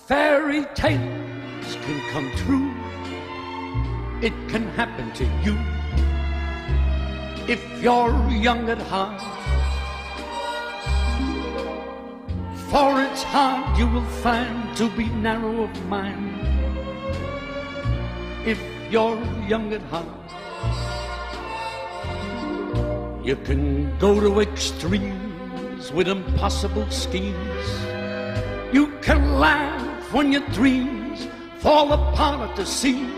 Fairy tales can come true. It can happen to you if you're young at heart. For it's hard you will find to be narrow of mind if you're young at heart. You can go to extremes with impossible schemes. You can laugh when your dreams fall apart at the seams.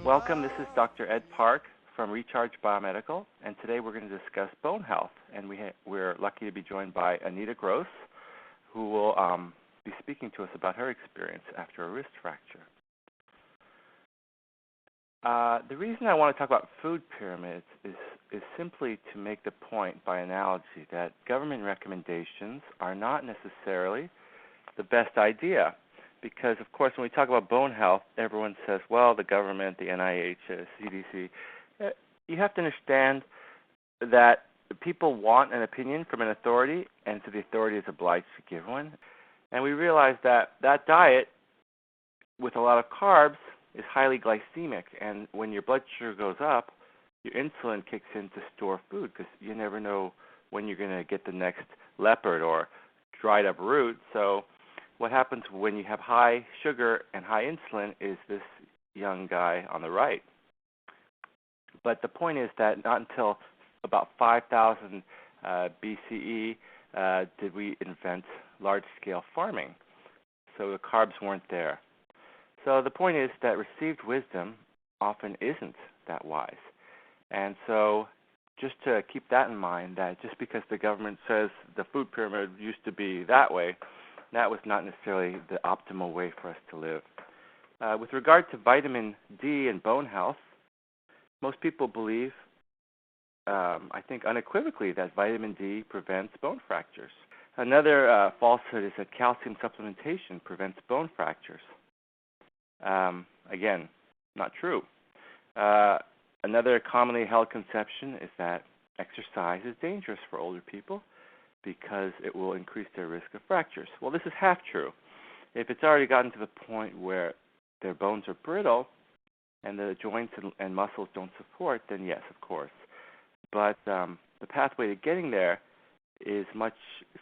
Welcome, this is Dr. Ed Park from Recharge Biomedical, and today we're going to discuss bone health. And we're lucky to be joined by Anita Gross, who will be speaking to us about her experience after a wrist fracture. The reason I want to talk about food pyramids is simply to make the point by analogy that government recommendations are not necessarily the best idea. Because, of course, when we talk about bone health, everyone says, well, the government, the NIH, CDC. You have to understand that people want an opinion from an authority, and so the authority is obliged to give one. And we realize that that diet with a lot of carbs is highly glycemic, and when your blood sugar goes up, your insulin kicks in to store food because you never know when you're going to get the next leopard or dried up root. So what happens when you have high sugar and high insulin is this young guy on the right. But the point is that not until about 5,000 BCE did we invent large-scale farming. So the carbs weren't there. So the point is that received wisdom often isn't that wise. And so just to keep that in mind, that just because the government says the food pyramid used to be that way, that was not necessarily the optimal way for us to live. With regard to vitamin D and bone health, most people believe, I think unequivocally, that vitamin D prevents bone fractures. Another falsehood is that calcium supplementation prevents bone fractures. Again, not true. Another commonly held conception is that exercise is dangerous for older people because it will increase their risk of fractures. Well, this is half true. If it's already gotten to the point where their bones are brittle and the joints and muscles don't support, then yes, of course. But the pathway to getting there is much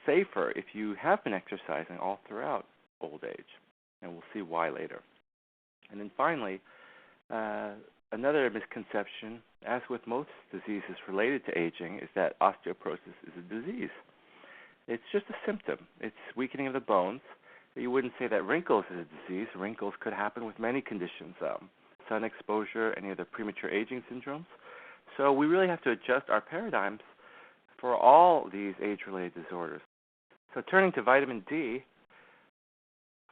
safer if you have been exercising all throughout old age, and we'll see why later. And then finally, another misconception, as with most diseases related to aging, is that osteoporosis is a disease. It's just a symptom. It's weakening of the bones. You wouldn't say that wrinkles is a disease. Wrinkles could happen with many conditions, sun exposure, any of the premature aging syndromes. So we really have to adjust our paradigms for all these age-related disorders. So turning to vitamin D,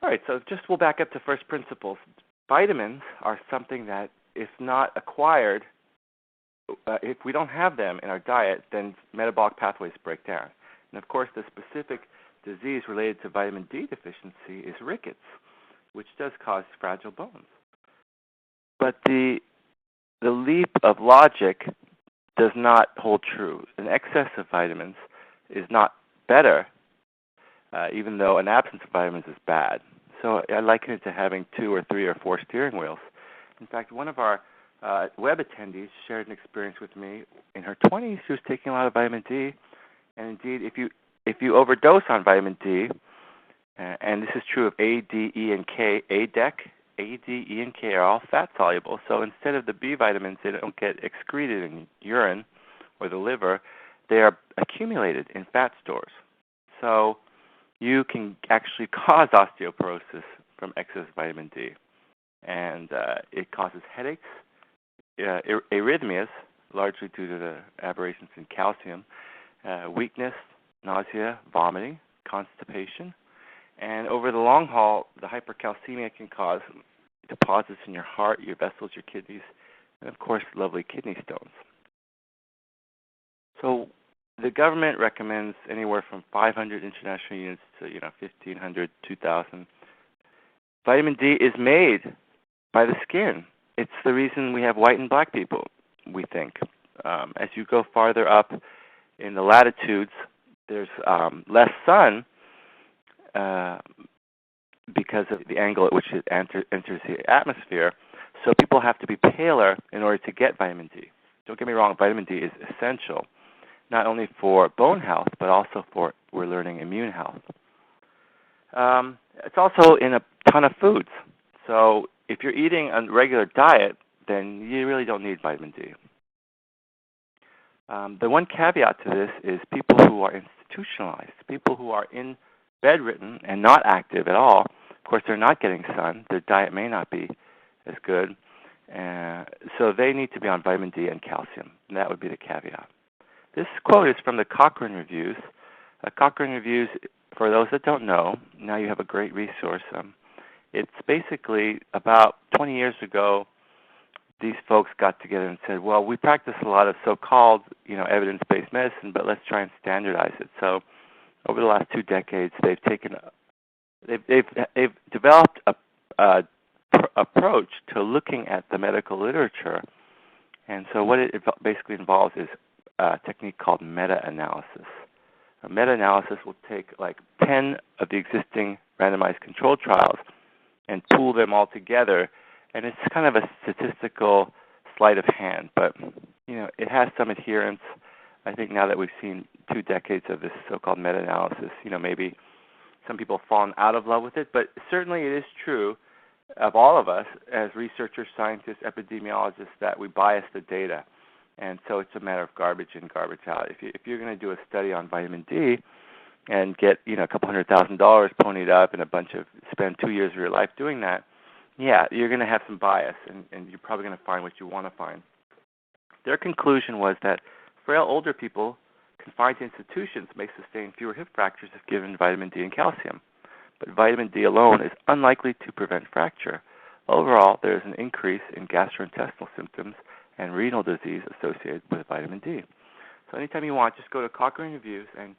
all right, so we'll back up to first principles. Vitamins are something that, if not acquired, if we don't have them in our diet, then metabolic pathways break down. And of course, the specific disease related to vitamin D deficiency is rickets, which does cause fragile bones. But the leap of logic does not hold true. An excess of vitamins is not better, even though an absence of vitamins is bad. So I liken it to having 2 or 3 or 4 steering wheels. In fact, one of our web attendees shared an experience with me. In her 20s, she was taking a lot of vitamin D. And indeed, if you overdose on vitamin D, and this is true of A, D, E, and K, ADEC, A, D, E, and K are all fat soluble. So instead of the B vitamins, they don't get excreted in urine or the liver. They are accumulated in fat stores. So you can actually cause osteoporosis from excess vitamin D. And it causes headaches, arrhythmias, largely due to the aberrations in calcium, weakness, nausea, vomiting, constipation. And over the long haul, the hypercalcemia can cause deposits in your heart, your vessels, your kidneys, and of course, lovely kidney stones. So the government recommends anywhere from 500 international units to 1,500, 2,000. Vitamin D is made by the skin. It's the reason we have white and black people, we think. As you go farther up in the latitudes, there's less sun, because of the angle at which it enters the atmosphere. So people have to be paler in order to get vitamin D. Don't get me wrong, vitamin D is essential, not only for bone health, but also for, we're learning, immune health. It's also in a ton of foods. So if you're eating a regular diet, then you really don't need vitamin D. The one caveat to this is people who are institutionalized, people who are in bedridden and not active at all. Of course, they're not getting sun. Their diet may not be as good. So they need to be on vitamin D and calcium, and that would be the caveat. This quote is from the Cochrane Reviews. Cochrane Reviews, for those that don't know, now you have a great resource. It's basically about 20 years ago, these folks got together and said, well, we practice a lot of so-called, evidence-based medicine, but let's try and standardize it. So over the last 2 decades, they've developed a approach to looking at the medical literature. And so what it basically involves is a technique called meta-analysis. A meta-analysis will take like 10 of the existing randomized controlled trials and pool them all together. And it's kind of a statistical sleight of hand, but it has some adherence. I think now that we've seen 2 decades of this so-called meta-analysis, maybe some people have fallen out of love with it, but certainly it is true of all of us as researchers, scientists, epidemiologists that we bias the data. And so it's a matter of garbage in, garbage out. If you're going to do a study on vitamin D and get a couple $100,000 ponied up and spend 2 years of your life doing that, yeah, you're going to have some bias, and you're probably going to find what you want to find. Their conclusion was that frail older people confined to institutions may sustain fewer hip fractures if given vitamin D and calcium. But vitamin D alone is unlikely to prevent fracture. Overall, there is an increase in gastrointestinal symptoms and renal disease associated with vitamin D. So anytime you want, just go to Cochrane Reviews and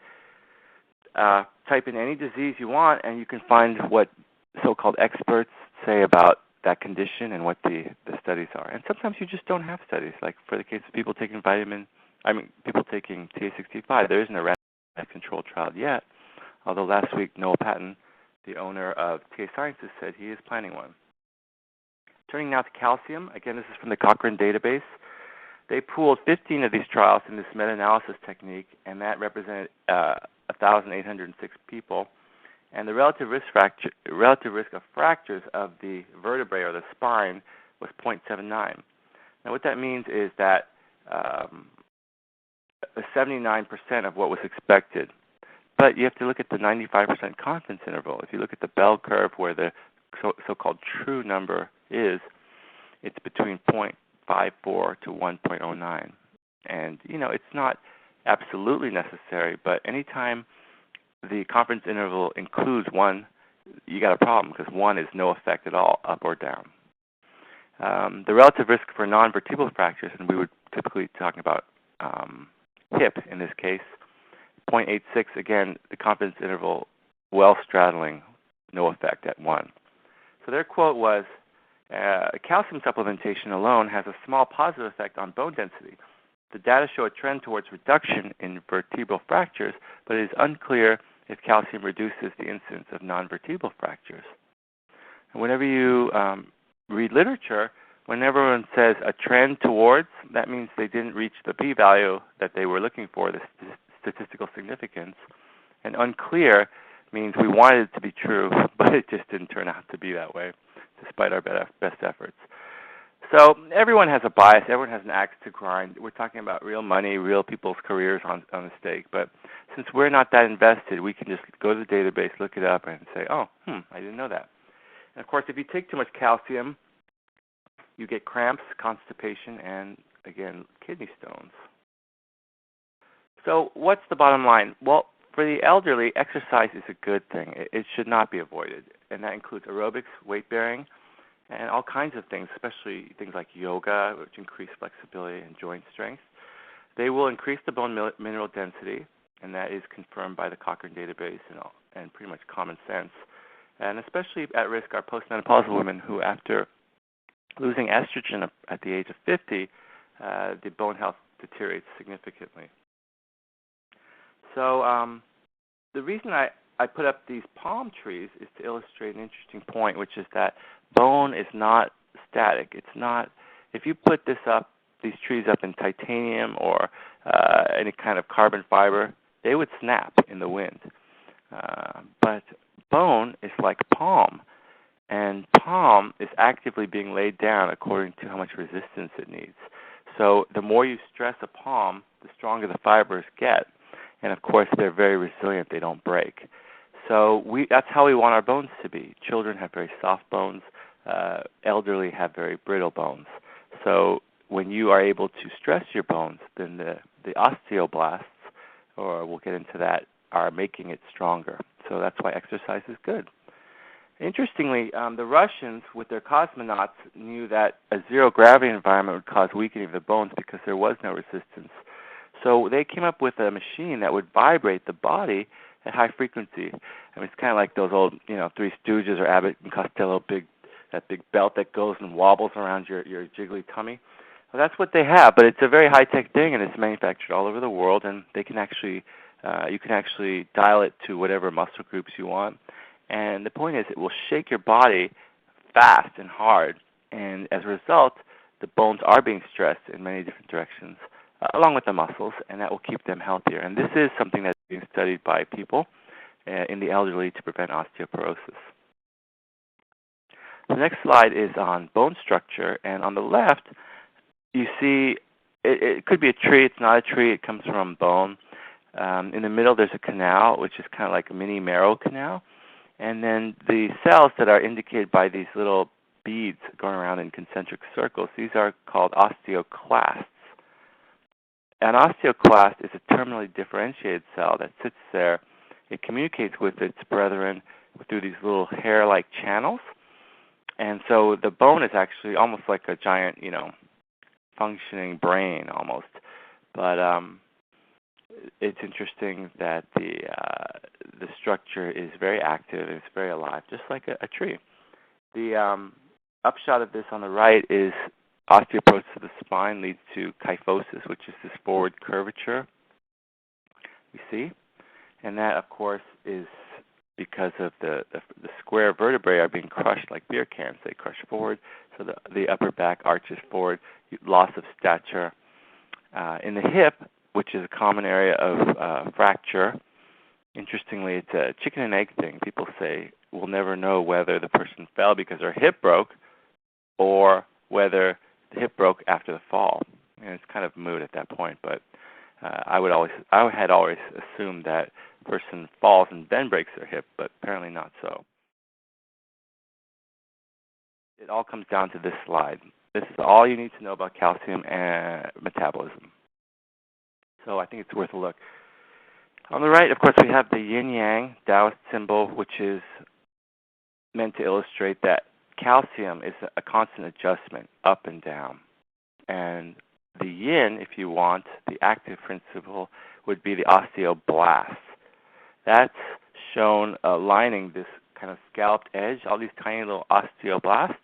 type in any disease you want, and you can find what so-called experts say about that condition and what the studies are. And sometimes you just don't have studies. Like for the case of people taking people taking TA65, there isn't a randomized controlled trial yet, although last week Noel Patton, the owner of TA Sciences, said he is planning one. Turning now to calcium, again, this is from the Cochrane database. They pooled 15 of these trials in this meta-analysis technique, and that represented 1,806 people. And the relative risk of fractures of the vertebrae or the spine was 0.79. Now, what that means is that 79% of what was expected. But you have to look at the 95% confidence interval. If you look at the bell curve where the so-called true number is, it's between 0.54 to 1.09. And, it's not absolutely necessary, but anytime the confidence interval includes 1, you got a problem because 1 is no effect at all, up or down. The relative risk for non-vertebral fractures, and we would typically talking about hip in this case, 0.86, again, the confidence interval well straddling, no effect at 1. So their quote was, calcium supplementation alone has a small positive effect on bone density. The data show a trend towards reduction in vertebral fractures, but it is unclear if calcium reduces the incidence of non-vertebral fractures. And whenever you read literature, whenever one says a trend towards, that means they didn't reach the p-value that they were looking for, the statistical significance. And unclear means we wanted it to be true, but it just didn't turn out to be that way, despite our best efforts. So everyone has a bias. Everyone has an axe to grind. We're talking about real money, real people's careers on the stake. But since we're not that invested, we can just go to the database, look it up, and say, I didn't know that. And, of course, if you take too much calcium, you get cramps, constipation, and, again, kidney stones. So what's the bottom line? Well, for the elderly, exercise is a good thing. It should not be avoided, and that includes aerobics, weight-bearing, and all kinds of things, especially things like yoga, which increase flexibility and joint strength. They will increase the bone mineral density, and that is confirmed by the Cochrane database and pretty much common sense. And especially at risk are postmenopausal women who, after losing estrogen at the age of 50, the bone health deteriorates significantly. So the reason I I put up these palm trees is to illustrate an interesting point, which is that bone is not static. It's not. If you put these trees up in titanium or any kind of carbon fiber, they would snap in the wind. But bone is like palm, and palm is actively being laid down according to how much resistance it needs. So the more you stress a palm, the stronger the fibers get. And of course, they're very resilient. They don't break. So that's how we want our bones to be. Children have very soft bones. Elderly have very brittle bones. So when you are able to stress your bones, then the osteoblasts, or we'll get into that, are making it stronger. So that's why exercise is good. Interestingly, the Russians, with their cosmonauts, knew that a zero-gravity environment would cause weakening of the bones because there was no resistance. So they came up with a machine that would vibrate the body at high frequency. I mean, it's kind of like those old, Three Stooges or Abbott and Costello, that big belt that goes and wobbles around your jiggly tummy. Well, that's what they have, but it's a very high-tech thing, and it's manufactured all over the world, and they can actually, you can actually dial it to whatever muscle groups you want. And the point is, it will shake your body fast and hard, and as a result, the bones are being stressed in many different directions, along with the muscles, and that will keep them healthier. And this is something that's being studied by people in the elderly to prevent osteoporosis. The next slide is on bone structure, and on the left, you see it could be a tree. It's not a tree. It comes from bone. In the middle, there's a canal, which is kind of like a mini marrow canal. And then the cells that are indicated by these little beads going around in concentric circles, these are called osteoclasts. An osteoclast is a terminally differentiated cell that sits there. It communicates with its brethren through these little hair-like channels. And so the bone is actually almost like a giant, functioning brain almost. But it's interesting that the structure is very active and it's very alive, just like a tree. The upshot of this on the right is osteoporosis of the spine leads to kyphosis, which is this forward curvature we see. And that, of course, is because of the square vertebrae are being crushed like beer cans. They crush forward, so the upper back arches forward, loss of stature. In the hip, which is a common area of fracture, interestingly, it's a chicken and egg thing. People say we'll never know whether the person fell because their hip broke or whether the hip broke after the fall. And it's kind of moot at that point, but I had always assumed that a person falls and then breaks their hip, but apparently not so. It all comes down to this slide. This is all you need to know about calcium and metabolism. So I think it's worth a look. On the right, of course, we have the yin-yang Taoist symbol, which is meant to illustrate that calcium is a constant adjustment up and down. And the yin, if you want, the active principle, would be the osteoblasts. That's shown lining this kind of scalloped edge. All these tiny little osteoblasts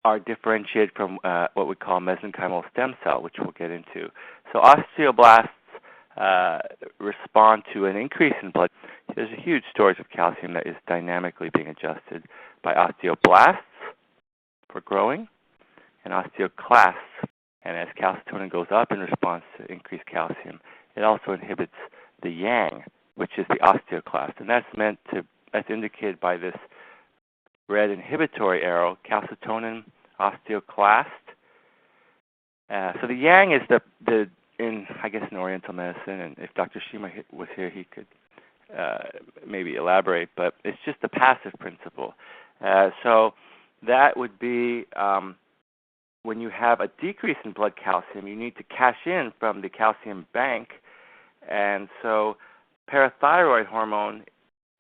are differentiated from what we call mesenchymal stem cell, which we'll get into. So osteoblasts respond to an increase in blood. There's a huge storage of calcium that is dynamically being adjusted by osteoblasts for growing and osteoclasts. And as calcitonin goes up in response to increased calcium, it also inhibits the yang, which is the osteoclast. And that's indicated by this red inhibitory arrow, calcitonin, osteoclast. So the yang is in Oriental medicine, and if Dr. Shima was here, he could maybe elaborate, but it's just the passive principle. So that would be when you have a decrease in blood calcium, you need to cash in from the calcium bank, and so parathyroid hormone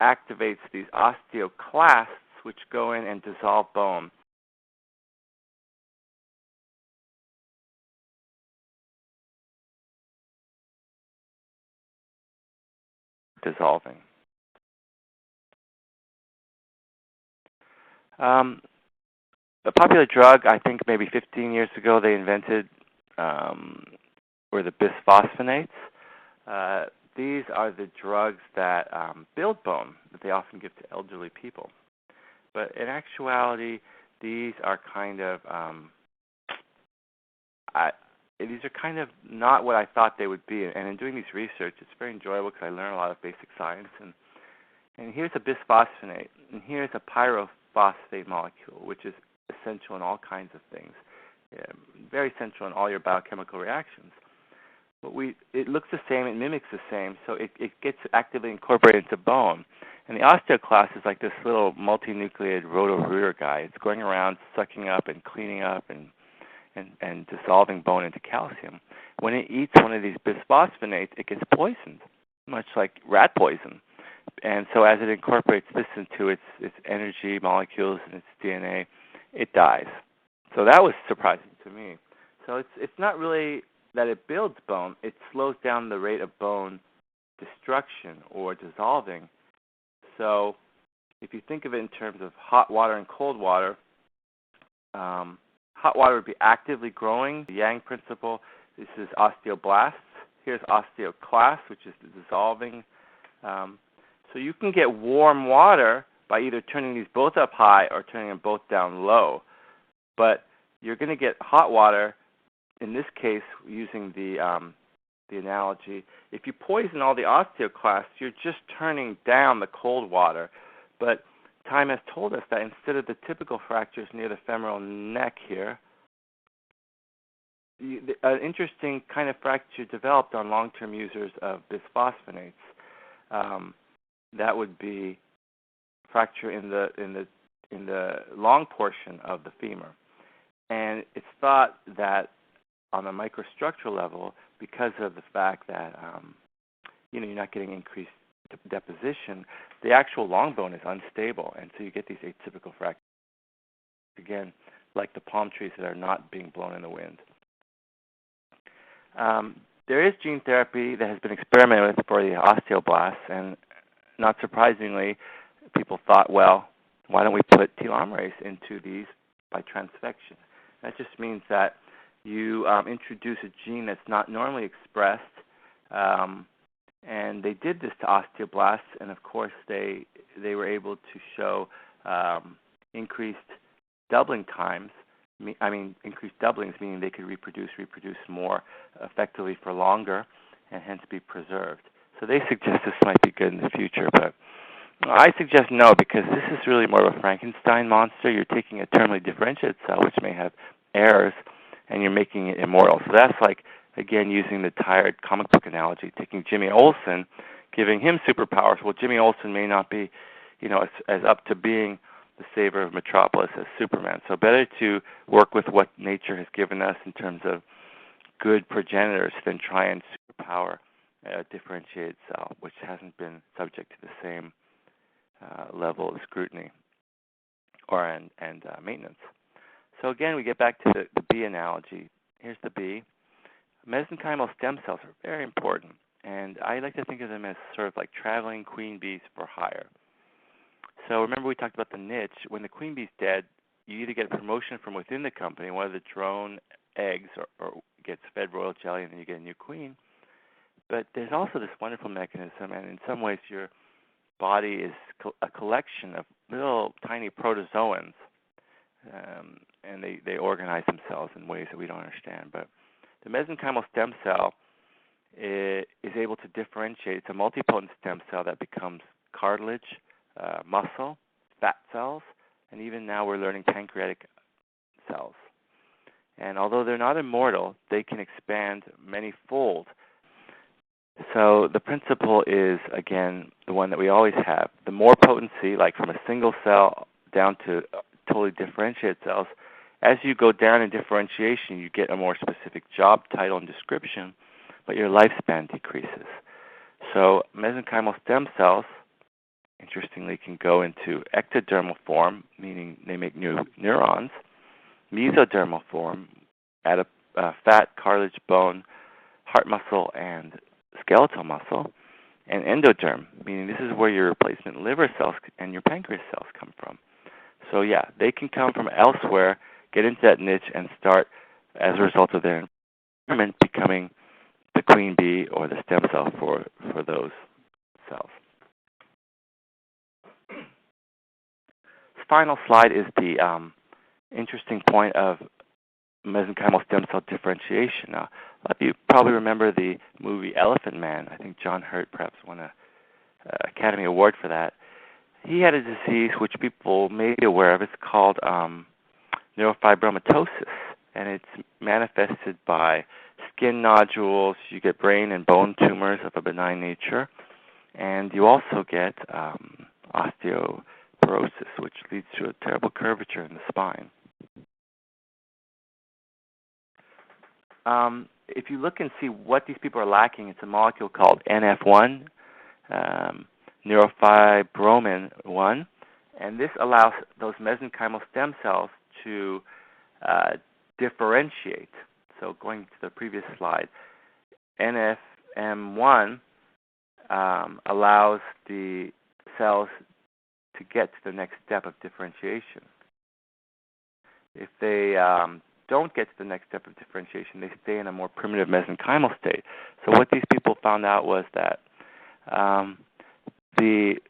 activates these osteoclasts, which go in and dissolve bone. Dissolving. A popular drug, I think maybe 15 years ago they invented, were the bisphosphonates. these are the drugs that build bone that they often give to elderly people. But in actuality, these are kind of these are kind of not what I thought they would be. And in doing these research, it's very enjoyable because I learn a lot of basic science. And here's a bisphosphonate, and here's a pyrophosphate molecule, which is essential in all kinds of things, very essential in all your biochemical reactions. But it looks the same, it mimics the same, so it gets actively incorporated into bone. And the osteoclast is like this little multinucleated Roto-Rooter guy. It's going around sucking up and cleaning up and dissolving bone into calcium. When it eats one of these bisphosphonates, it gets poisoned, much like rat poison. And so as it incorporates this into its energy molecules and its DNA, it dies. So that was surprising to me. So it's not really that it builds bone, it slows down the rate of bone destruction or dissolving. So if you think of it in terms of hot water and cold water, hot water would be actively growing, the Yang principle. This is osteoblasts. Here's osteoclasts, which is the dissolving. So you can get warm water by either turning these both up high or turning them both down low. But you're going to get hot water, in this case, using the analogy. If you poison all the osteoclasts, you're just turning down the cold water. But time has told us that instead of the typical fractures near the femoral neck here, an interesting kind of fracture developed on long-term users of bisphosphonates. That would be fracture in the long portion of the femur, and it's thought that on a microstructural level, because of the fact that you're not getting increased deposition, the actual long bone is unstable, and so you get these atypical fractures. Again, like the palm trees that are not being blown in the wind. There is gene therapy that has been experimented with for the osteoblasts, and not surprisingly, people thought, well, why don't we put telomerase into these by transfection? That just means that you introduce a gene that's not normally expressed, and they did this to osteoblasts, and of course they were able to show increased doubling times. Increased doublings, meaning they could reproduce more effectively for longer, and hence be preserved. So they suggest this might be good in the future, but I suggest no, because this is really more of a Frankenstein monster. You're taking a terminally differentiated cell, which may have errors, and you're making it immortal. So that's like, again, using the tired comic book analogy, taking Jimmy Olsen, giving him superpowers. Well, Jimmy Olsen may not be, as up to being the savior of Metropolis as Superman. So better to work with what nature has given us in terms of good progenitors than try and superpower a differentiated cell, which hasn't been subject to the same level of scrutiny and maintenance. So again, we get back to the bee analogy. Here's the bee. Mesenchymal stem cells are very important, and I like to think of them as sort of like traveling queen bees for hire. So remember we talked about the niche. When the queen bee's dead, you either get a promotion from within the company, one of the drone eggs or gets fed royal jelly, and then you get a new queen. But there's also this wonderful mechanism, and in some ways your body is a collection of little tiny protozoans, and they organize themselves in ways that we don't understand. But the mesenchymal stem cell is able to differentiate. It's a multipotent stem cell that becomes cartilage, muscle, fat cells, and even now we're learning pancreatic cells. And although they're not immortal, they can expand many-fold. So the principle is, again, the one that we always have. The more potency, like from a single cell down to totally differentiated cells, as you go down in differentiation, you get a more specific job title and description, but your lifespan decreases. So mesenchymal stem cells, interestingly, can go into ectodermal form, meaning they make new neurons, mesodermal form, add a fat, cartilage, bone, heart muscle, and skeletal muscle, and endoderm, meaning this is where your replacement liver cells and your pancreas cells come from. So yeah, they can come from elsewhere, get into that niche, and start, as a result of their environment, becoming the queen bee or the stem cell for those cells. This final slide is the interesting point of mesenchymal stem cell differentiation. Now, a lot of you probably remember the movie Elephant Man. I think John Hurt perhaps won an Academy Award for that. He had a disease which people may be aware of. It's called neurofibromatosis, and it's manifested by skin nodules. You get brain and bone tumors of a benign nature, and you also get osteoporosis, which leads to a terrible curvature in the spine. If you look and see what these people are lacking, it's a molecule called NF1, neurofibromin 1, and this allows those mesenchymal stem cells to differentiate. So going to the previous slide, NFM1 allows the cells to get to the next step of differentiation. If they don't get to the next step of differentiation, they stay in a more primitive mesenchymal state. So what these people found out was that the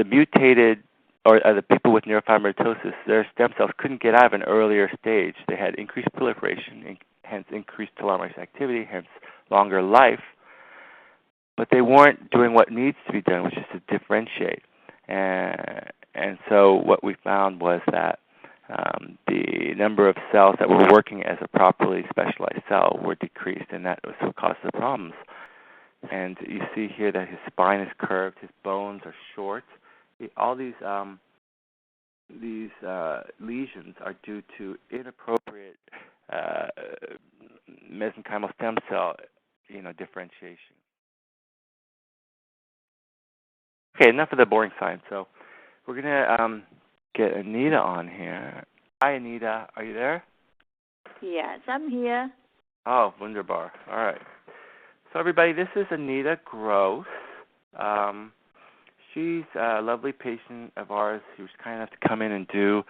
mutated, or the people with neurofibromatosis, their stem cells couldn't get out of an earlier stage. They had increased proliferation, hence increased telomerase activity, hence longer life, but they weren't doing what needs to be done, which is to differentiate. And so what we found was that the number of cells that were working as a properly specialized cell were decreased, and that was what caused the problems. And you see here that his spine is curved, his bones are short. All these lesions are due to inappropriate mesenchymal stem cell, differentiation. Okay, enough of the boring science. So we're gonna get Anita on here. Hi, Anita. Are you there? Yes, I'm here. Oh, wunderbar. All right. So everybody, this is Anita Gross. She's a lovely patient of ours who was kind enough to come in and do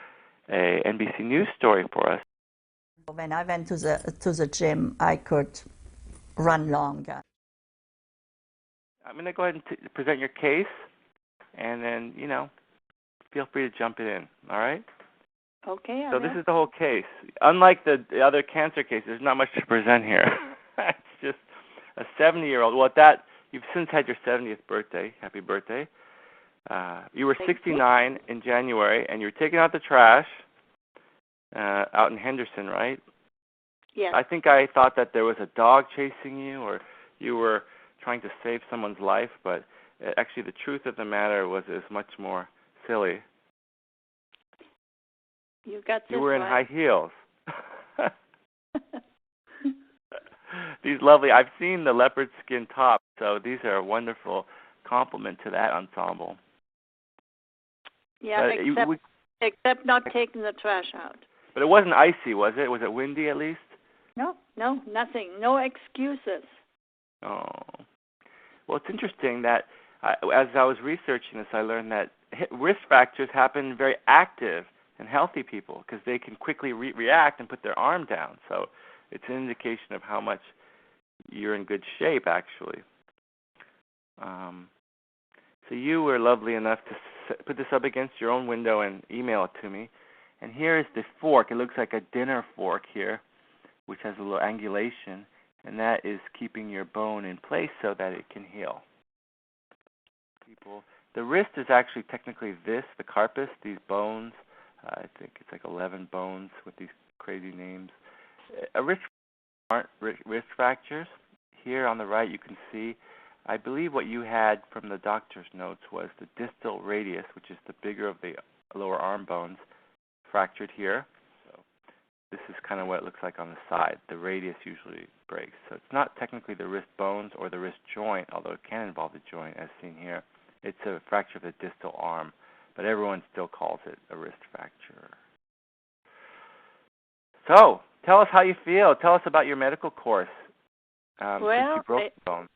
a NBC News story for us. When I went to the gym, I could run longer. I'm going to go ahead and present your case, and then, feel free to jump in, all right? Okay. So this is the whole case. Unlike the other cancer cases, there's not much to present here. It's just a 70-year-old. Well, you've since had your 70th birthday. Happy birthday. You were 69 in January, and you were taking out the trash out in Henderson, right? Yes. I think I thought that there was a dog chasing you, or you were trying to save someone's life, but actually the truth of the matter is much more silly. You got this. You were in right. high heels. These lovely, I've seen the leopard skin top, so these are a wonderful complement to that ensemble. Yeah, except not taking the trash out. But it wasn't icy, was it? Was it windy at least? No, nothing. No excuses. Oh. Well, it's interesting that as I was researching this, I learned that risk factors happen in very active and healthy people because they can quickly react and put their arm down. So it's an indication of how much you're in good shape, actually. So you were lovely enough to put this up against your own window and email it to me. And here is the fork. It looks like a dinner fork here, which has a little angulation, and that is keeping your bone in place so that it can heal. The wrist is actually technically the carpus, these bones. I think it's like 11 bones with these crazy names. Aren't wrist fractures. Here on the right you can see, I believe what you had from the doctor's notes was the distal radius, which is the bigger of the lower arm bones, fractured here. So this is kind of what it looks like on the side. The radius usually breaks. So it's not technically the wrist bones or the wrist joint, although it can involve the joint as seen here. It's a fracture of the distal arm, but everyone still calls it a wrist fracture. So tell us how you feel. Tell us about your medical course since you broke the bone.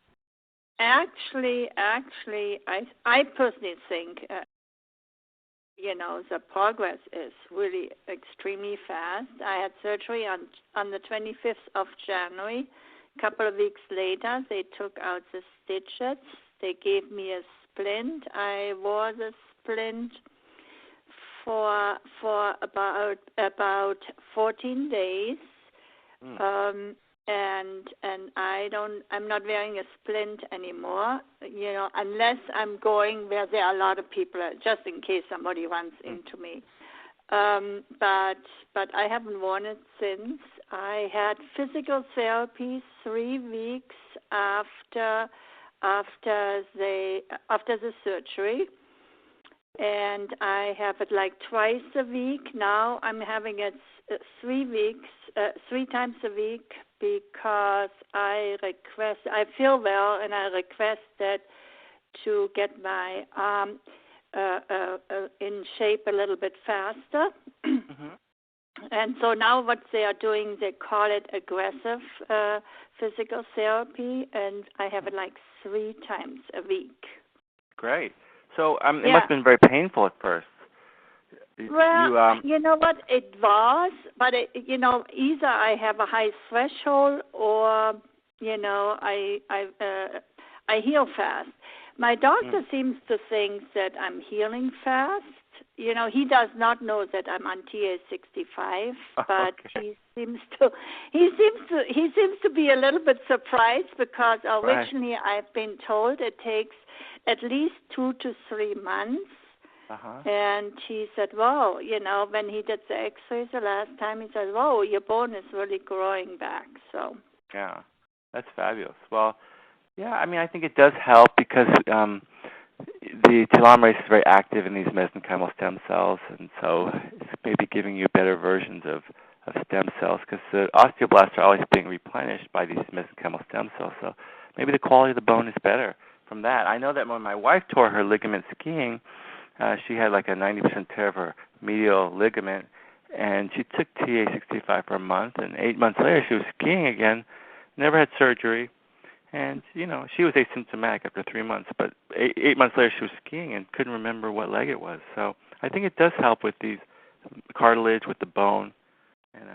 Actually, I personally think, the progress is really extremely fast. I had surgery on the 25th of January. A couple of weeks later, they took out the stitches. They gave me a splint. I wore the splint for about 14 days. And I'm not wearing a splint anymore, unless I'm going where there are a lot of people, just in case somebody runs into me. But I haven't worn it since. I had physical therapy 3 weeks after the surgery, and I have it like twice a week. Now I'm having it 3 weeks, 3 times a week, because I feel well, and I requested to get my arm in shape a little bit faster. And so now what they are doing, they call it aggressive physical therapy, and I have it like 3 times a week. Great. So it must have been very painful at first. Well, you know what, it was, but either I have a high threshold or I heal fast. My doctor seems to think that I'm healing fast. He does not know that I'm on TA65, but he seems to be a little bit surprised, because originally I've been told it takes at least 2 to 3 months. And he said, "Whoa," when he did the X-rays the last time, he said, "Whoa, your bone is really growing back." So yeah, that's fabulous. Well, yeah, I mean, I think it does help, because the telomerase is very active in these mesenchymal stem cells, and so it's maybe giving you better versions of stem cells, because the osteoblasts are always being replenished by these mesenchymal stem cells. So maybe the quality of the bone is better from that. I know that when my wife tore her ligament skiing, she had like a 90% tear of her medial ligament, and she took TA65 for a month, and 8 months later she was skiing again, never had surgery, and, she was asymptomatic after 3 months, but 8 months later she was skiing and couldn't remember what leg it was. So I think it does help with these cartilage, with the bone, and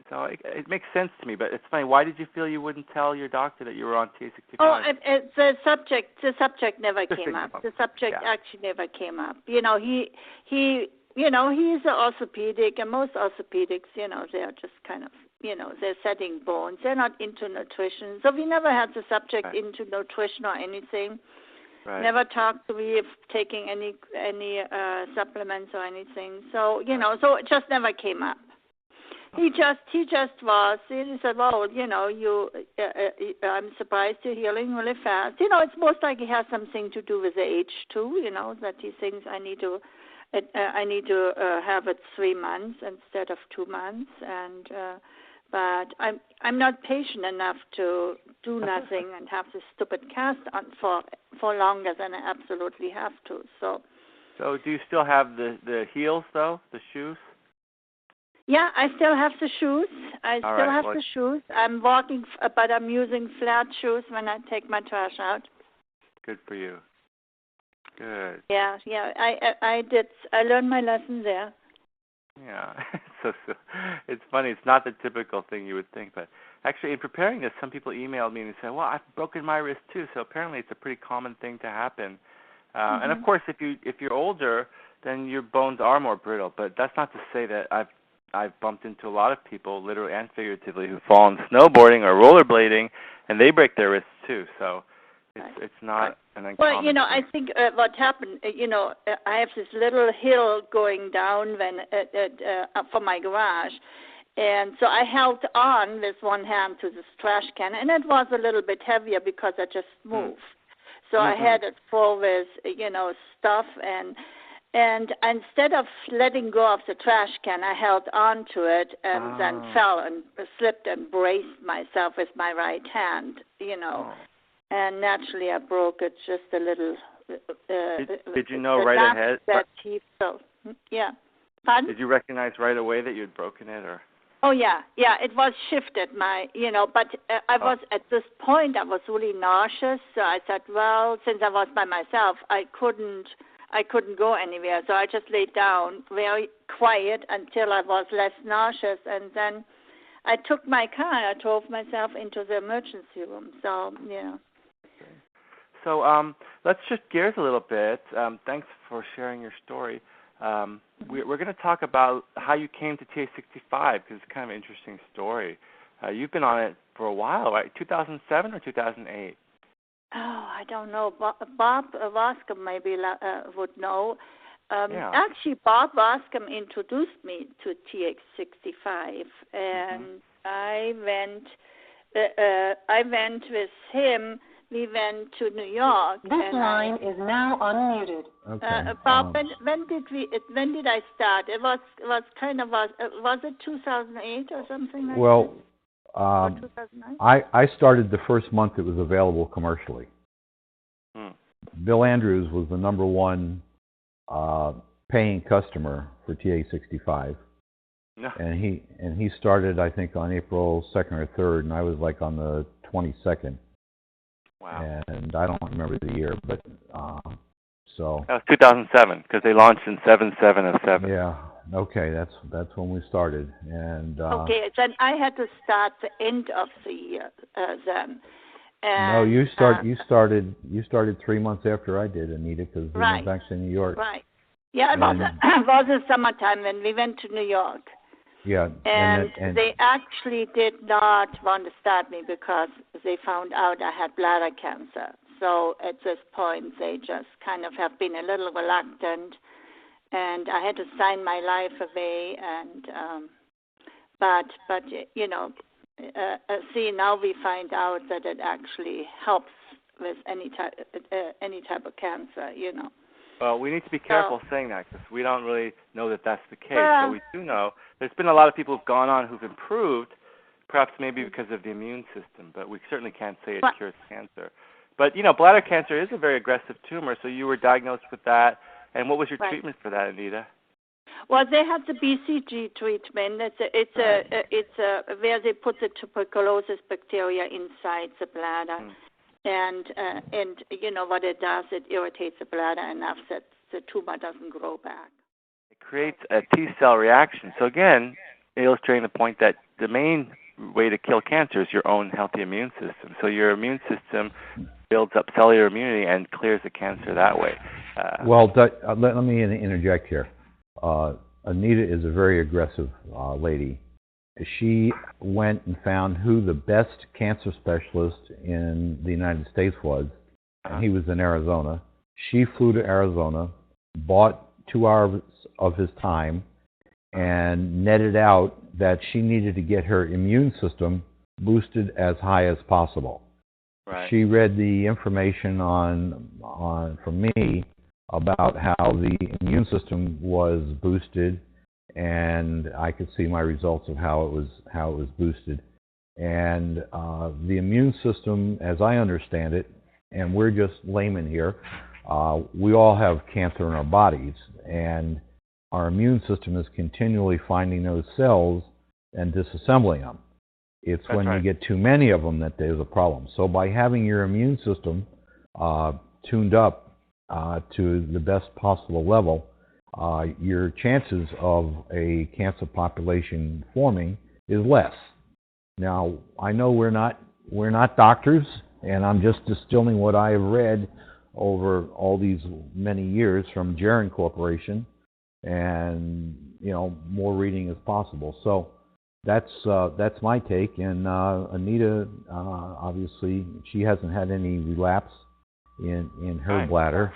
so it makes sense to me, but it's funny. Why did you feel you wouldn't tell your doctor that you were on TA65? Oh, the subject never came up. The subject actually never came up. He's an orthopedic, and most orthopedics, they're just kind of, they're setting bones. They're not into nutrition. So we never had the subject into nutrition or anything. Right. Never talked to me of taking any supplements or anything. So, so it just never came up. He just was. He said, "Well, I'm surprised you're healing really fast." It's most likely has something to do with the age too. That he thinks I need to have it 3 months instead of 2 months, and but I'm not patient enough to do nothing and have this stupid cast on for longer than I absolutely have to. So do you still have the heels though, the shoes? Yeah, I still have the shoes. The shoes. I'm walking, but I'm using flat shoes when I take my trash out. Good for you. Good. Yeah. I did. I learned my lesson there. Yeah. So it's funny. It's not the typical thing you would think, but actually, in preparing this, some people emailed me and said, "Well, I've broken my wrist too." So apparently, it's a pretty common thing to happen. And of course, if you're older, then your bones are more brittle. But that's not to say that I've bumped into a lot of people, literally and figuratively, who've fallen snowboarding or rollerblading, and they break their wrists too. So it's not an uncommon thing. I think what happened, I have this little hill going down from my garage, and so I held on with one hand to this trash can, and it was a little bit heavier because I just moved. So I had it full with, stuff, and instead of letting go of the trash can, I held on to it and then fell and slipped and braced myself with my right hand, and naturally I broke it just a little. Did you know right ahead? Yeah. Pardon? Did you recognize right away that you had broken it, or? Oh yeah, it was shifted. But I was at this point. I was really nauseous. So I said, well, since I was by myself, I couldn't go anywhere. So I just laid down very quiet until I was less nauseous, and then I took my car. I drove myself into the emergency room. So yeah. So let's shift gears a little bit. Thanks for sharing your story. We're going to talk about how you came to TA65 because it's kind of an interesting story. You've been on it for a while, right? 2007 or 2008? Oh, I don't know. Bob Voscom maybe would know. Actually, Bob Voscom introduced me to TX65, and I went with him. We went to New York. This line is now unmuted. Okay. Bob, when did I start? It was kind of was it 2008 or something like that? Well, or 2009? I started the first month it was available commercially. Bill Andrews was the number one paying customer for TA65. No. And he started, I think, on April 2nd or 3rd, and I was like on the 22nd. Wow. And I don't remember the year, but so. That was 2007 because they launched in 7/7/07. Yeah. Okay, that's when we started, and. Okay, then I had to start the end of the year then. And, no, you started 3 months after I did, Anita, because we went back to New York. Right. Yeah, it was the summertime when we went to New York. Yeah. And they actually did not want to start me because they found out I had bladder cancer. So at this point, they just kind of have been a little reluctant, and I had to sign my life away. And but you know, see, now we find out that it actually helps with any type of cancer. You know. Well, we need to be careful saying that because we don't really know that that's the case. But we do know there's been a lot of people who've gone on who've improved, perhaps maybe because of the immune system, but we certainly can't say it cures cancer. But, you know, bladder cancer is a very aggressive tumor, so you were diagnosed with that. And what was your treatment for that, Anita? Well, they had the BCG treatment. It's where they put the tuberculosis bacteria inside the bladder. And you know what it does, it irritates the bladder enough that the tumor doesn't grow back. It creates a T-cell reaction. So again, illustrating the point that the main way to kill cancer is your own healthy immune system. So your immune system builds up cellular immunity and clears the cancer that way. Well, let me interject here. Anita is a very aggressive lady. She went and found who the best cancer specialist in the United States was, and he was in Arizona. She flew to Arizona, bought 2 hours of his time, and netted out that she needed to get her immune system boosted as high as possible. Right. She read the information from me about how the immune system was boosted, and I could see my results of how it was boosted. And the immune system, as I understand it, and we're just laymen here, we all have cancer in our bodies, and our immune system is continually finding those cells and disassembling them. It's when you get too many of them that there's a problem. So by having your immune system tuned up to the best possible level, your chances of a cancer population forming is less. Now, I know we're not doctors, and I'm just distilling what I have read over all these many years from Geron Corporation, and you know, more reading is possible. So that's my take. And Anita, obviously, she hasn't had any relapse in her bladder.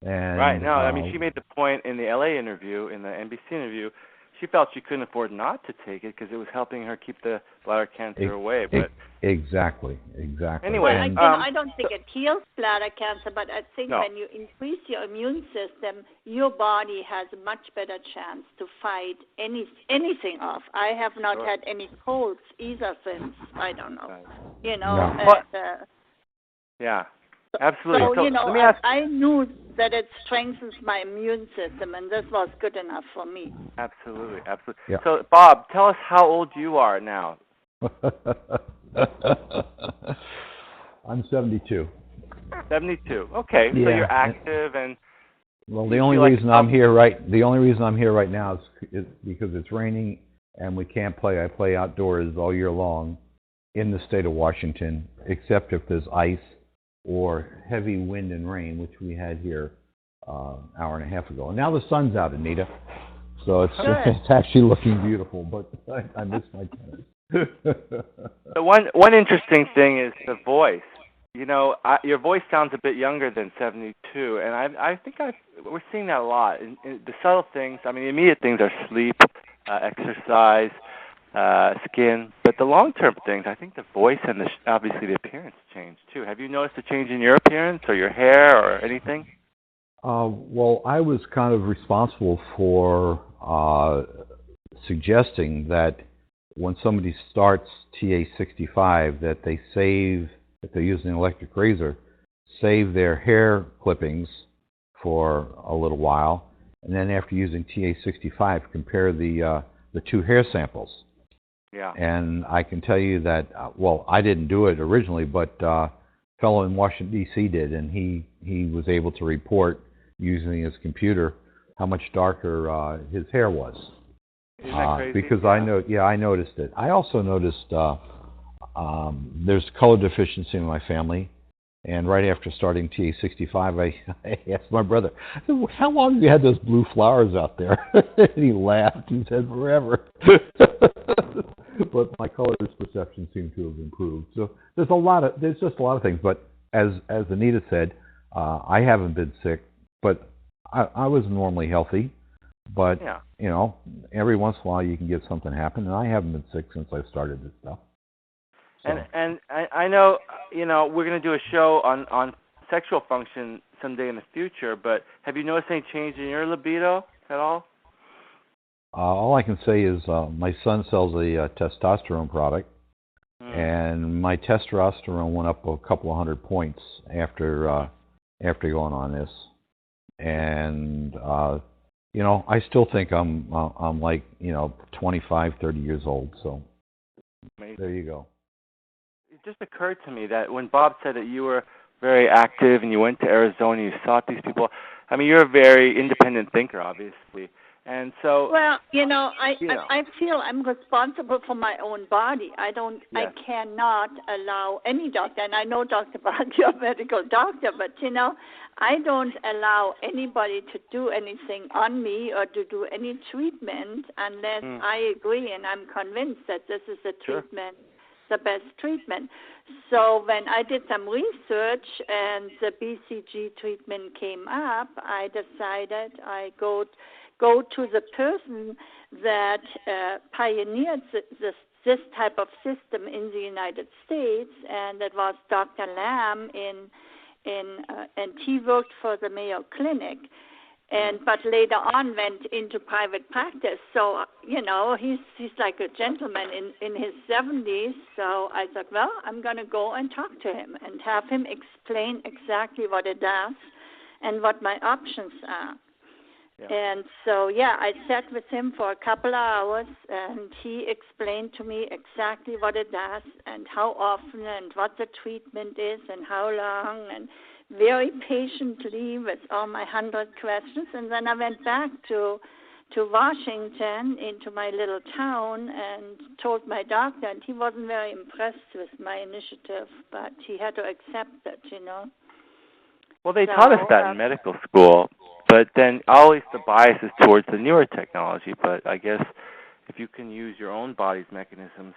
And, no, I mean, she made the point in the LA interview, in the NBC interview, she felt she couldn't afford not to take it because it was helping her keep the bladder cancer away. But exactly. Anyway, I don't think it heals bladder cancer, but I think when you increase your immune system, your body has a much better chance to fight anything off. I have not had any colds either since, I don't know, you know. Yeah. Absolutely. So you know, I knew that it strengthens my immune system, and this was good enough for me. Absolutely. Yeah. So, Bob, tell us how old you are now. I'm 72. 72. Okay. Yeah. So you're active and. Well, the only reason I'm here right now is because it's raining and we can't play. I play outdoors all year long in the state of Washington, except if there's ice or heavy wind and rain, which we had here hour and a half ago. And now the sun's out, Anita, so it's it's actually looking beautiful. But I miss my tennis. So one interesting thing is the voice. You know, your voice sounds a bit younger than 72, and I think we're seeing that a lot. In the subtle things, I mean, the immediate things are sleep, exercise, skin, but the long-term things, I think the voice and obviously the appearance change too. Have you noticed a change in your appearance or your hair or anything? Well, I was kind of responsible for suggesting that when somebody starts TA65, that they save, if they're using an electric razor, save their hair clippings for a little while, and then after using TA65, compare the two hair samples. Yeah. And I can tell you that, well, I didn't do it originally, but a fellow in Washington, D.C. did, and he was able to report using his computer how much darker his hair was. Isn't that crazy? Because I noticed it. I also noticed there's color deficiency in my family, and right after starting TA65, I asked my brother, I said, how long have you had those blue flowers out there? And he laughed. He said, forever. But my color perception seemed to have improved. So there's just a lot of things. But as Anita said, I haven't been sick, but I was normally healthy. But, you know, every once in a while you can get something happen, and I haven't been sick since I started this stuff. So. And I know, you know, we're going to do a show on sexual function someday in the future, but have you noticed any change in your libido at all? All I can say is my son sells a testosterone product, and my testosterone went up a couple of 100 points after going on this. And you know, I still think I'm like, you know, 25, 30 years old. So Amazing. There you go. It just occurred to me that when Bob said that you were very active and you went to Arizona, you sought these people. I mean, you're a very independent thinker, obviously. And so, well, you know, I feel I'm responsible for my own body. I cannot allow any doctor, and I know Dr. Bach, you're a medical doctor, but you know, I don't allow anybody to do anything on me or to do any treatment unless I agree and I'm convinced that this is a treatment, the best treatment. So when I did some research and the BCG treatment came up, I decided I go to the person that pioneered this type of system in the United States, and it was Dr. Lamb and he worked for the Mayo Clinic, but later on went into private practice. So you know, he's like a gentleman in his 70s. So I thought, well, I'm going to go and talk to him and have him explain exactly what it does and what my options are. Yeah. And so, I sat with him for a couple of hours, and he explained to me exactly what it does and how often and what the treatment is and how long, and very patiently with all my 100 questions. And then I went back to Washington, into my little town, and told my doctor, and he wasn't very impressed with my initiative, but he had to accept it, you know. Well, they taught us that in medical school, but then always the bias is towards the newer technology. But I guess if you can use your own body's mechanisms.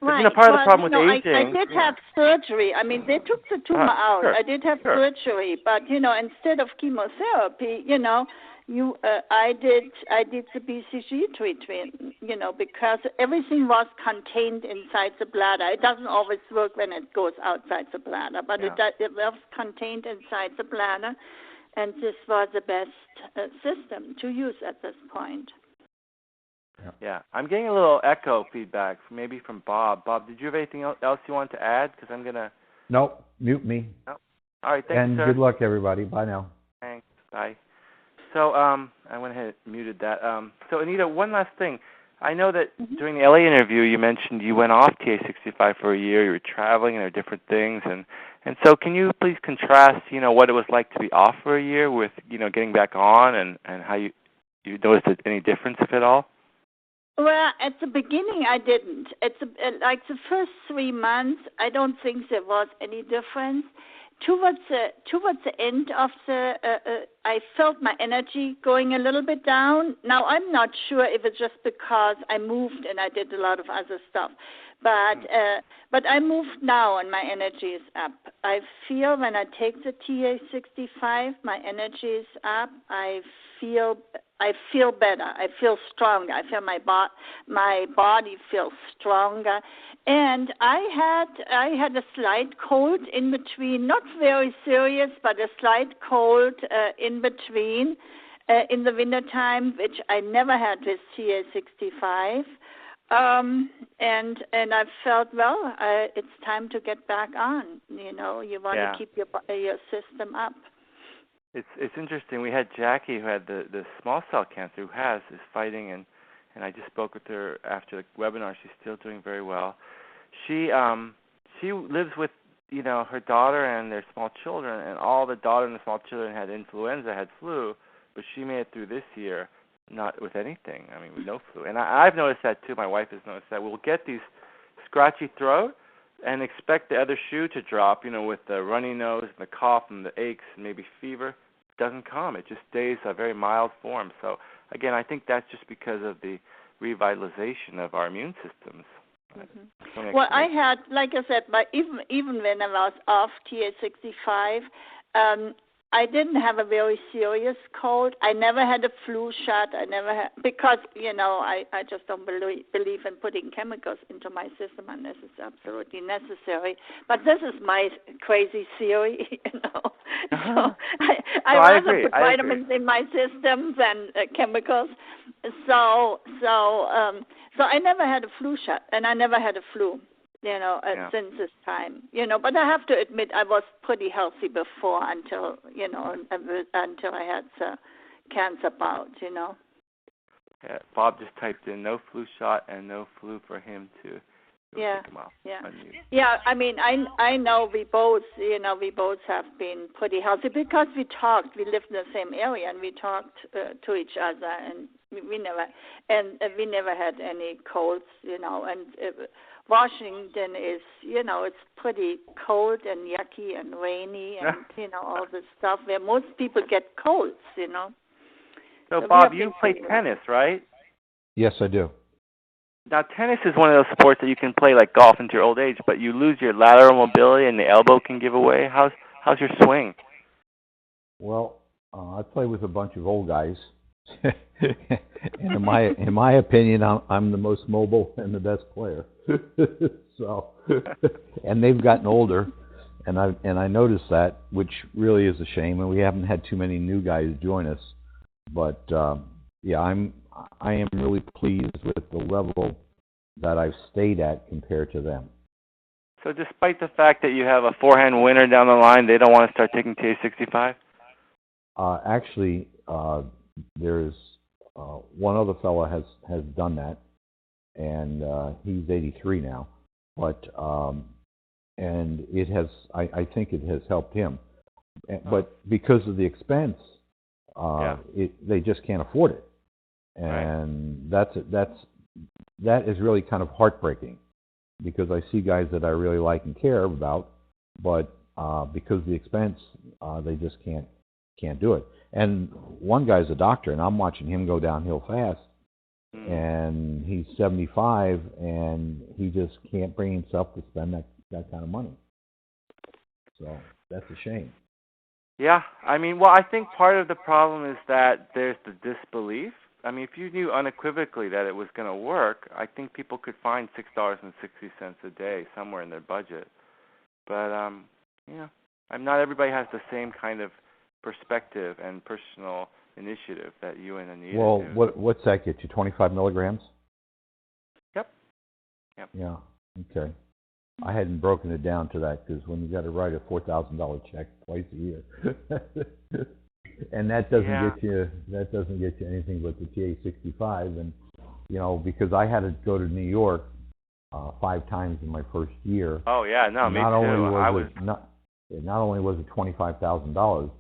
Right. You know, part of the problem with aging. I did have surgery. I mean, they took the tumor out. Sure, I did have surgery, but you know, instead of chemotherapy, you know, I did the BCG treatment, you know, because everything was contained inside the bladder. It doesn't always work when it goes outside the bladder, but it was contained inside the bladder, and this was the best system to use at this point. Yeah, I'm getting a little echo feedback, maybe from Bob. Bob, did you have anything else you want to add? Because I'm gonna. Nope, mute me. Nope. All right, thanks, sir. And good luck, everybody. Bye now. Thanks. Bye. So I went ahead and muted that. So Anita, one last thing. I know that during the LA interview you mentioned you went off TA65 for a year. You were traveling and there were different things, and so can you please contrast, you know, what it was like to be off for a year with, you know, getting back on, and how you noticed any difference, if at all? Well, at the beginning, I didn't. Like the first 3 months, I don't think there was any difference. Towards the end of I felt my energy going a little bit down. Now I'm not sure if it's just because I moved and I did a lot of other stuff, but I moved now and my energy is up. I feel when I take the TA65, my energy is up. I feel better. I feel stronger. I feel my body feels stronger. And I had a slight cold in between, not very serious, but a slight cold in between in the wintertime, which I never had with TA65. And I felt, well, it's time to get back on. You know, you want to keep your system up. It's interesting. We had Jackie, who had the small cell cancer, is fighting, and I just spoke with her after the webinar. She's still doing very well. She lives with her daughter and their small children, and all the daughter and the small children had influenza, had flu, but she made it through this year not with anything. I mean, with no flu. And I've noticed that too. My wife has noticed that. We'll get these scratchy throat and expect the other shoe to drop, with the runny nose and the cough and the aches and maybe fever. It doesn't come. It just stays a very mild form. So, again, I think that's just because of the revitalization of our immune systems. Mm-hmm. Well, I had, like I said, even when I was off TA65, I didn't have a very serious cold. I never had a flu shot. I never had, because, I just don't believe in putting chemicals into my system unless it's absolutely necessary. But this is my crazy theory, So I rather put vitamins in my system than chemicals. So I never had a flu shot, and I never had a flu. Since this time, but I have to admit I was pretty healthy before until I had the cancer bout, Yeah, Bob just typed in no flu shot and no flu for him too. Yeah. I mean, I know we both have been pretty healthy because we talked. We lived in the same area and we talked to each other, and we never had any colds, and. Washington is, it's pretty cold and yucky and rainy and, all this stuff where most people get colds, So Bob, you play tennis, right? Yes, I do. Now, tennis is one of those sports that you can play like golf into your old age, but you lose your lateral mobility and the elbow can give away. How's your swing? Well, I play with a bunch of old guys. And in my opinion, I'm the most mobile and the best player. So, and they've gotten older, and I noticed that, which really is a shame. And we haven't had too many new guys join us. But I am really pleased with the level that I've stayed at compared to them. So, despite the fact that you have a forehand winner down the line, they don't want to start taking TA65? Actually, there's one other fella has done that, and he's 83 now. But and it has, I think it has helped him. But because of the expense, they just can't afford it, and that is really kind of heartbreaking, because I see guys that I really like and care about, but because of the expense, they just can't do it. And one guy's a doctor, and I'm watching him go downhill fast, and he's 75, and he just can't bring himself to spend that kind of money. So that's a shame. Yeah, I mean, well, I think part of the problem is that there's the disbelief. I mean, if you knew unequivocally that it was going to work, I think people could find $6.60 a day somewhere in their budget. But, not everybody has the same kind of perspective and personal initiative that you and Anita do. Well, what's that get you, 25 milligrams? Yep. Yeah, okay. I hadn't broken it down to that, because when you got to write a $4,000 check twice a year, and that doesn't get you anything but the TA65, and because I had to go to New York 5 times in my first year. Oh yeah, no, me too. Not only was it $25,000,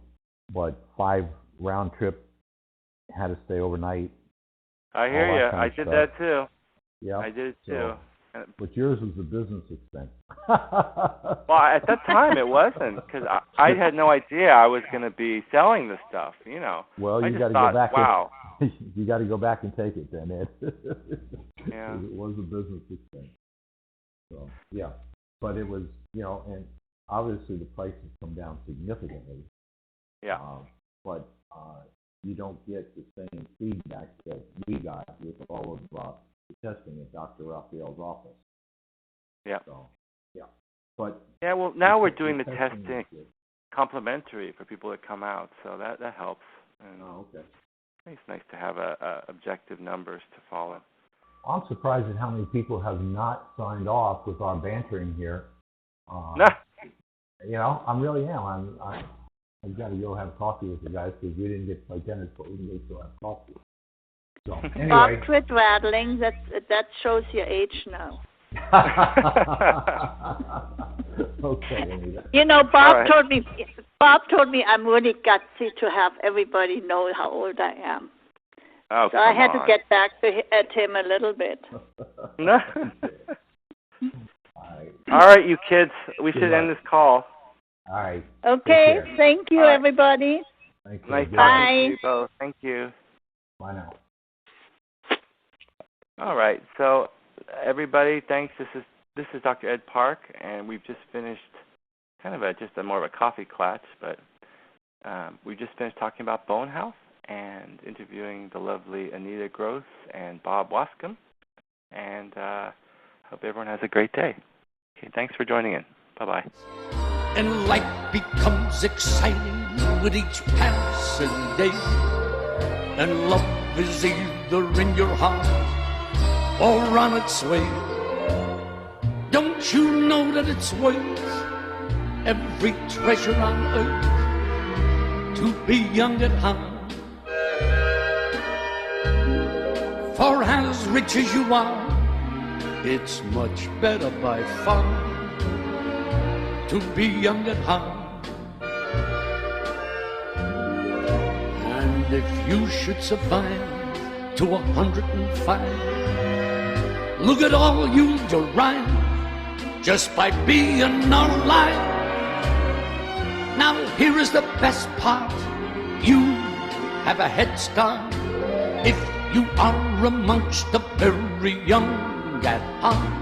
but 5 round trip, had to stay overnight, I hear all that you. kind I of did stuff. that too. Yeah. I did it too. But yours was a business expense. Well, at that time it wasn't, because I had no idea I was going to be selling this stuff. You know. Well, I you just got to thought, go back. wow. You got to go back and take it then, Ed. Yeah. It was a business expense. So yeah, but it was, you know, and obviously the prices come down significantly. Yeah. But you don't get the same feedback that we got with all of the testing at Dr. Raphael's office. Yeah. So yeah, but Yeah. Well, now we're doing the testing testing is good. complimentary for people that come out, so that helps. And Oh, okay. it's nice to have objective numbers to follow. I'm surprised at how many people have not signed off with our bantering here. You know, I really am. I've got to go have coffee with the guys because we didn't get to play tennis, but we can go have coffee. So anyway. Bob, quit rattling. That shows your age now. Okay, Anita. You know, Bob right. told me I'm really gutsy to have everybody know how old I am. Oh, So I had come to get back at him a little bit. No. All All right, you kids. We Good should luck. end this call. right. Okay, Take care. thank you, All right. everybody. Thank you. Nice Good talking luck. to you both. Thank you. Bye now. All right, so everybody, thanks. This is Dr. Ed Park, and we've just finished kind of more of a coffee klatch, but we just finished talking about bone health and interviewing the lovely Anita Gross and Bob Wascom, and hope everyone has a great day. Okay, thanks for joining in. Bye-bye. And life becomes exciting with each passing day. And love is either in your heart or on its way. Don't you know that it's worth every treasure on earth to be young at heart? For as rich as you are, it's much better by far to be young at heart. And if you should survive to 105, look at all you'll derive just by being alive. Now here is the best part, you have a head start if you are amongst the very young at heart.